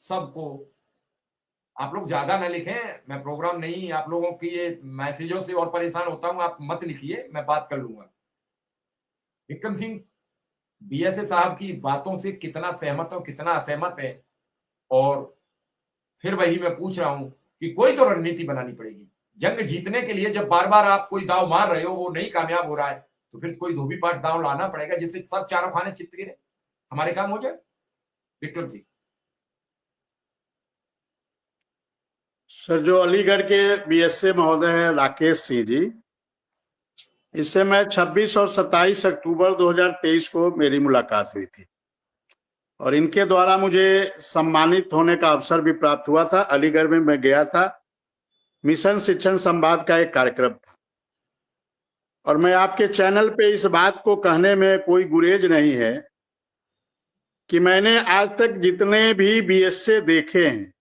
सबको। आप लोग ज्यादा ना लिखें, मैं प्रोग्राम नहीं आप लोगों की ये मैसेजों से और परेशान होता हूं, आप मत लिखिए, मैं बात कर लूंगा। विक्रम सिंह बीएसए साहब की बातों से कितना सहमत हो कितना असहमत है, और फिर वही मैं पूछ रहा हूं कि कोई तो रणनीति बनानी पड़ेगी जंग जीतने के लिए। जब बार बार आप कोई दाव मार रहे हो, वो नहीं कामयाब हो रहा है, तो फिर कोई धोबी पाठ दाव लाना पड़ेगा जिससे सब चारों खाने चित गिरे, हमारे काम हो जाए। विक्रम सिंह सर, जो अलीगढ़ के बीएसए महोदय हैं राकेश सिंह जी, इससे मैं 26 और 27 अक्टूबर 2023 को मेरी मुलाकात हुई थी और इनके द्वारा मुझे सम्मानित होने का अवसर भी प्राप्त हुआ था। अलीगढ़ में मैं गया था, मिशन शिक्षण संवाद का एक कार्यक्रम था, और मैं आपके चैनल पे इस बात को कहने में कोई गुरेज नहीं है कि मैंने आज तक जितने भी बीएसए देखे हैं,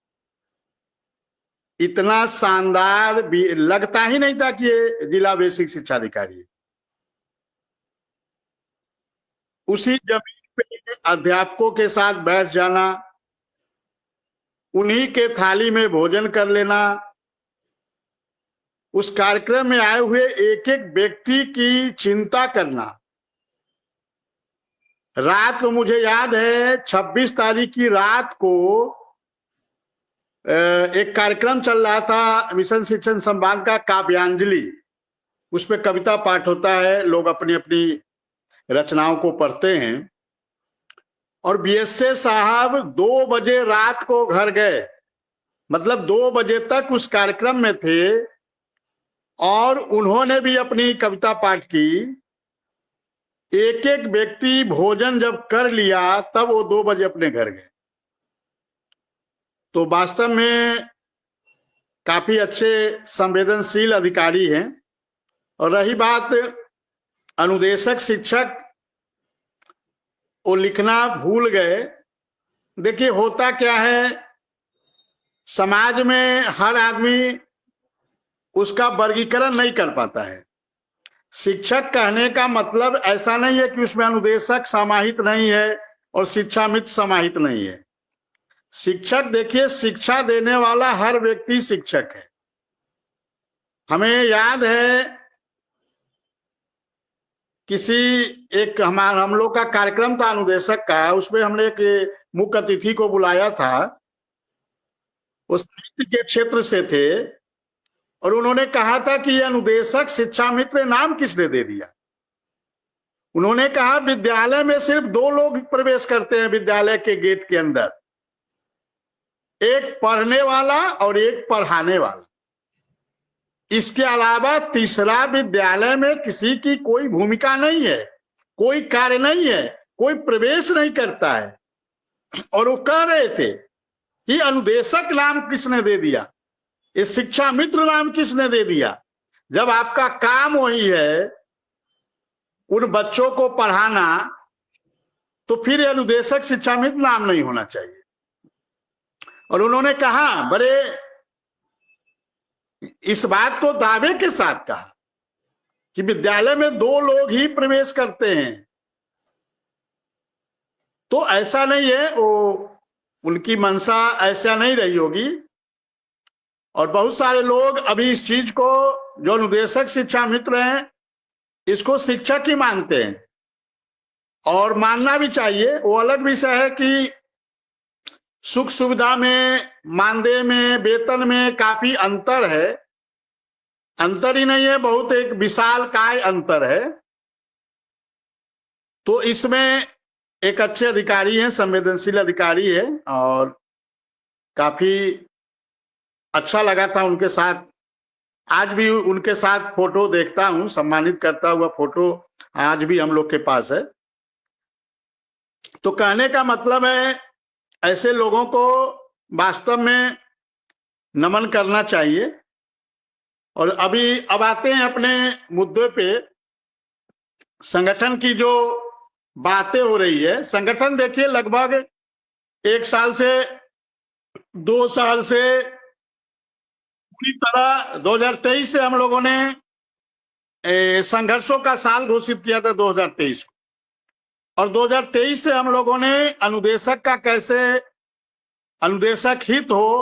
इतना शानदार भी लगता ही नहीं था कि ये जिला बेसिक शिक्षा अधिकारी है। उसी जमीन पे अध्यापकों के साथ बैठ जाना, उन्हीं के थाली में भोजन कर लेना, उस कार्यक्रम में आए हुए एक एक व्यक्ति की चिंता करना। रात को मुझे याद है 26 तारीख की रात को एक कार्यक्रम चल रहा था मिशन शिक्षण संवाद का, काव्यांजलि। उस पर कविता पाठ होता है, लोग अपनी अपनी रचनाओं को पढ़ते हैं, और बीएसए साहब 2 बजे रात को घर गए, मतलब 2 बजे तक उस कार्यक्रम में थे, और उन्होंने भी अपनी कविता पाठ की। एक एक व्यक्ति भोजन जब कर लिया तब वो 2 बजे अपने घर गए। तो वास्तव में काफी अच्छे संवेदनशील अधिकारी हैं। और रही बात अनुदेशक शिक्षक, वो लिखना भूल गए। देखिए होता क्या है, समाज में हर आदमी उसका वर्गीकरण नहीं कर पाता है। शिक्षक कहने का मतलब ऐसा नहीं है कि उसमें अनुदेशक समाहित नहीं है और शिक्षा मित्र समाहित नहीं है। शिक्षक, देखिए, शिक्षा देने वाला हर व्यक्ति शिक्षक है। हमें याद है किसी एक हम लोग का कार्यक्रम था अनुदेशक का, उसमें हमने एक मुख्य अतिथि को बुलाया था, वो साहित्य के क्षेत्र से थे, और उन्होंने कहा था कि ये अनुदेशक शिक्षा मित्र नाम किसने दे दिया। उन्होंने कहा विद्यालय में सिर्फ 2 लोग प्रवेश करते हैं विद्यालय के गेट के अंदर, एक पढ़ने वाला और एक पढ़ाने वाला। इसके अलावा तीसरा विद्यालय में किसी की कोई भूमिका नहीं है, कोई कार्य नहीं है, कोई प्रवेश नहीं करता है। और वो कह रहे थे कि अनुदेशक नाम किसने दे दिया, ये शिक्षा मित्र नाम किसने दे दिया, जब आपका काम वही है उन बच्चों को पढ़ाना, तो फिर अनुदेशक शिक्षा मित्र नाम नहीं होना चाहिए। और उन्होंने कहा, बड़े इस बात को दावे के साथ कहा कि विद्यालय में 2 लोग ही प्रवेश करते हैं। तो ऐसा नहीं है, वो उनकी मंशा ऐसा नहीं रही होगी। और बहुत सारे लोग अभी इस चीज को, जो अनुदेशक शिक्षा मित्र हैं, इसको शिक्षक ही मानते हैं, और मानना भी चाहिए। वो अलग विषय है कि सुख सुविधा में, मानदेय में, वेतन में काफी अंतर है। अंतर ही नहीं है, बहुत एक विशाल काय अंतर है। तो इसमें एक अच्छे अधिकारी हैं, संवेदनशील अधिकारी है, और काफी अच्छा लगा था उनके साथ। आज भी उनके साथ फोटो देखता हूं, सम्मानित करता हुआ फोटो आज भी हम लोग के पास है। तो कहने का मतलब है, ऐसे लोगों को वास्तव में नमन करना चाहिए। और अब आते हैं अपने मुद्दे पे। संगठन की जो बातें हो रही है, संगठन देखिए लगभग 1 साल से 2 साल से पूरी तरह 2023 से हम लोगों ने संघर्षों का साल घोषित किया था 2023 को, और 2023 से हम लोगों ने अनुदेशक का कैसे अनुदेशक हित हो